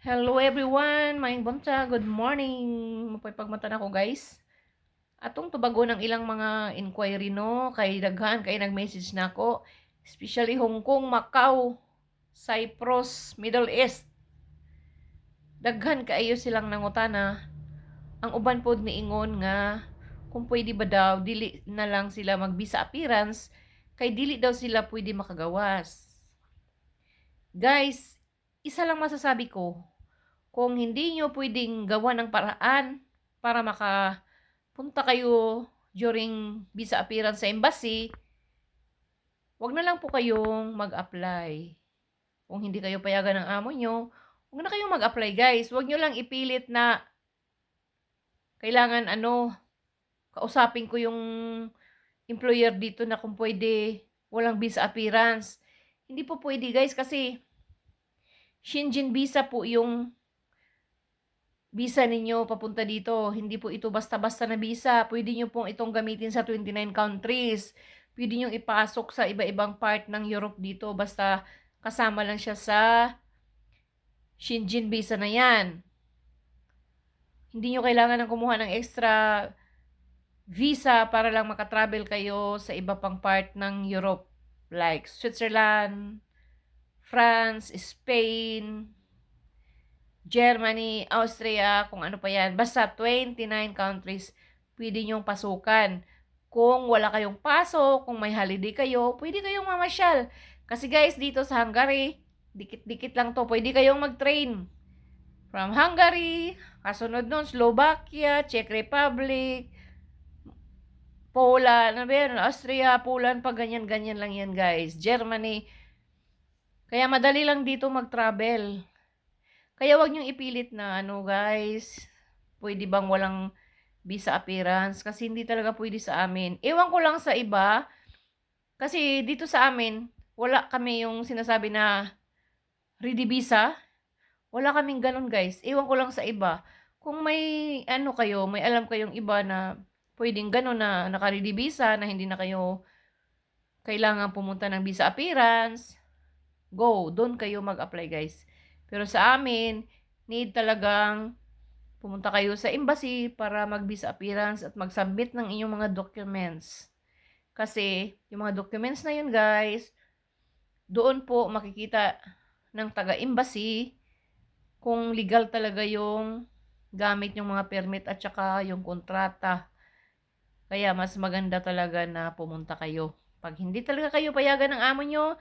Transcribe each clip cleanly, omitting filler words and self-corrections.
Hello everyone, maayong bunta, good morning. Mapoy pagmata na ko guys. Atong tubago ng ilang mga inquiry no, kay daghan kay nag-message na ako, especially Hong Kong, Macau, Cyprus, Middle East. Daghan kaayo silang nangutana. Ang uban pod niingon nga kung pwede ba daw dili na lang sila mag-visa appearance kay dili daw sila pwede makagawas. Guys, isa lang masasabi ko, kung hindi nyo pwedeng gawa ng paraan para makapunta kayo during visa appearance sa embassy, wag na lang po kayong mag-apply. Kung hindi kayo payagan ng amo nyo, wag na kayong mag-apply guys. Wag nyo lang ipilit na kailangan kausapin ko yung employer dito na kung pwede walang visa appearance. Hindi po pwede guys kasi Shenzhen visa po yung visa ninyo papunta dito. Hindi po ito basta-basta na visa. Pwede nyo pong itong gamitin sa 29 countries. Pwede nyo ipasok sa iba-ibang part ng Europe dito. Basta kasama lang siya sa Shenzhen visa na yan. Hindi nyo kailangan ng kumuha ng extra visa para lang makatravel kayo sa iba pang part ng Europe. Like Switzerland, France, Spain, Germany, Austria, kung ano pa yan. Basta 29 countries pwede nyong pasukan. Kung wala kayong pasok, kung may holiday kayo, pwede kayong mamasyal. Kasi guys, dito sa Hungary, dikit-dikit lang to, pwede kayong mag-train. From Hungary, kasunod nun, Slovakia, Czech Republic, Poland, Austria, Poland, pag ganyan-ganyan lang yan guys. Germany. Kaya madali lang dito mag-travel. Kaya wag niyong ipilit na guys, pwede bang walang visa appearance kasi hindi talaga pwede sa amin. Ewan ko lang sa iba kasi dito sa amin wala kami yung sinasabi na ready visa. Wala kaming ganun guys. Ewan ko lang sa iba. Kung may kayo, may alam kayong iba na pwedeng ganun na naka-ready visa na hindi na kayo kailangan pumunta ng visa appearance, go, doon kayo mag-apply guys. Pero sa amin, need talagang pumunta kayo sa embassy para mag-visa appearance at mag-submit ng inyong mga documents. Kasi, yung mga documents na yun guys, doon po makikita ng taga-embassy kung legal talaga yung gamit yung mga permit at saka yung kontrata. Kaya mas maganda talaga na pumunta kayo. Pag hindi talaga kayo payagan ng amo nyo,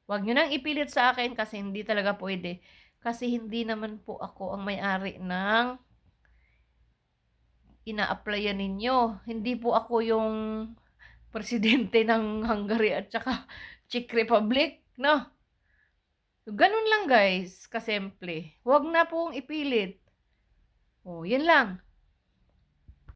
wag nyo nang ipilit sa akin kasi hindi talaga pwede. Kasi hindi naman po ako ang may-ari ng ina-applyan ninyo. Hindi po ako yung presidente ng Hungary at saka Czech Republic, no? Ganun lang guys, kasimple. Wag na pong ipilit. Oh, yun lang.